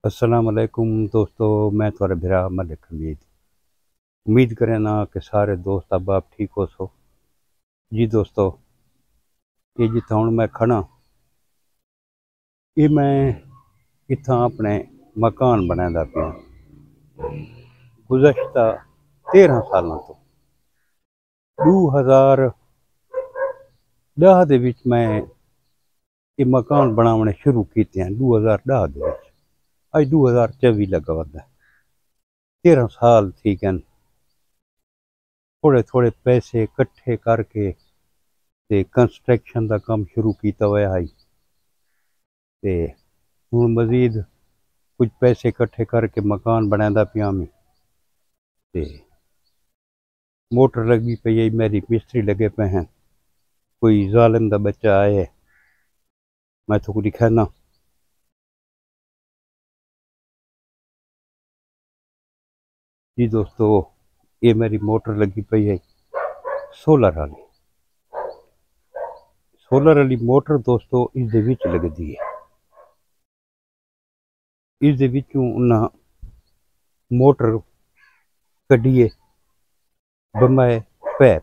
अस्सलाम वालेकुम दोस्तों, मैं थोड़ा भिरा मलिक हमीद। उम्मीद करें ना कि सारे दोस्त अब आप ठीक हो सो। जी दोस्तों, ये जितना हूँ मैं खड़ा, ये मैं इतना अपने मकान बनांदा पिया। गुज़श्ता 13 सालों तो 2010 ਦੇ ਵਿੱਚ मैं ये मकान बनाने शुरू किए हैं। 2010 ਦੇ ਵਿੱਚ ਅੱਜ 2024 लगा वदा 13 साल ठीक है। थोड़े थोड़े पैसे इकट्ठे करके ते कंस्ट्रक्शन का काम शुरू किया हुआ है। ते हुण मजीद कुछ पैसे इकट्ठे करके मकान बनांदा पिया मैं। ते मोटर लगी पई है, मेरी मिस्त्री लगे पे हैं। कोई जालिम दा बच्चा आए, मैं तो कुछ दिखाना। जी दोस्तों, ये मेरी मोटर लगी पई है सोलर वाली। सोलर वाली मोटर दोस्तों इस दे विच लगदी है। इस दे विचों उन्हां मोटर कड्ढिए बमाए पैप।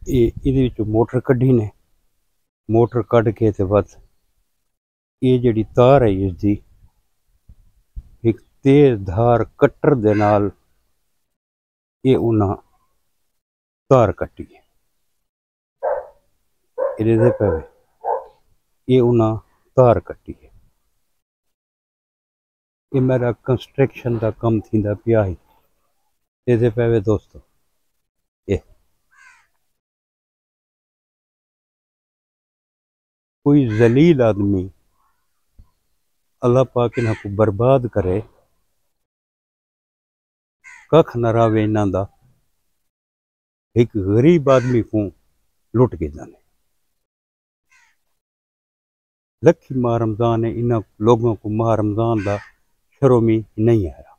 इहदे विचों मोटर कड्ढी ने, मोटर कढ के ते बस ये जिहड़ी तार है इसदी एक तेज धार कट्टर दे नाल ये उन्हां तार कट्टी है। इहदे पे ये उन्हां तार कट्टी है। ये मेरा कंस्ट्रक्शन का कम थींदा पिया है। इहदे पे दोस्तों ये कोई जलील आदमी अल्लाह पाक इन्हां को बर्बाद करे, कख न रहे इन्हां दा। एक गरीब आदमी को लुट के जाने लखी माह रमजान है। इन्हां लोगों को माह रमजान का शरोमी नहीं आया।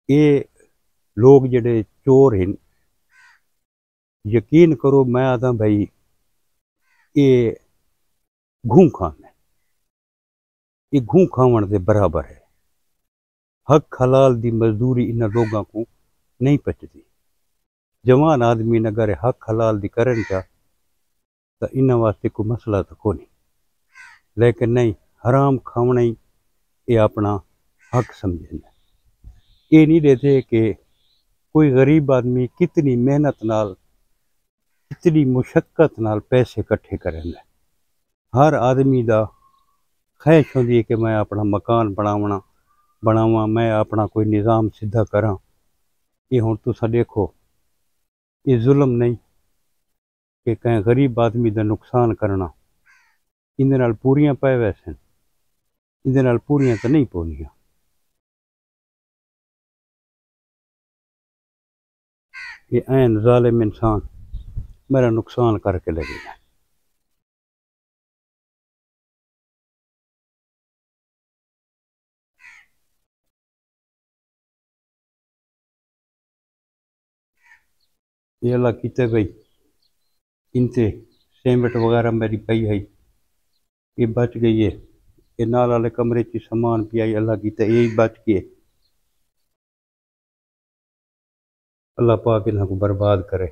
ये लोग जेडे चोर हैं, यकीन करो मैं आदा भाई ये घूं खान है। ये घूं खावन के बराबर है। हक हलाल दी मजदूरी इन लोगों को नहीं पचती। जवान आदमी ने अगर हक हलाल दी करन चा तो इन वास्ते कोई मसला तो कोनी, लेकिन नहीं, हराम खावना ही ये अपना हक समझे। ये नहीं देते कि कोई गरीब आदमी कितनी मेहनत नाल कितनी मुशक्कत नाल पैसे इकट्ठे करें। हर आदमी का ख्वाहिश होती है कि मैं अपना मकान बनावा, मैं अपना कोई निज़ाम सीधा करा। ये हुण तुसा देखो, ये जुल्म नहीं कि कहीं गरीब आदमी का नुकसान करना। इहदे नाल पूरियां पै वैसे, इहदे नाल पूरियां तो नहीं पौंदियां। ये ऐन जालिम इंसान मेरा नुकसान करके लगेगा। ये अल्लाह कीते भाई इनसे सीमेंट वगैरह मेरी पई है, ये बच गई है। ये नाल वाले कमरे च सामान पिया है, अल्लाह कीते यही बच गए। अल्लाह पाक इन्हां को बर्बाद करे।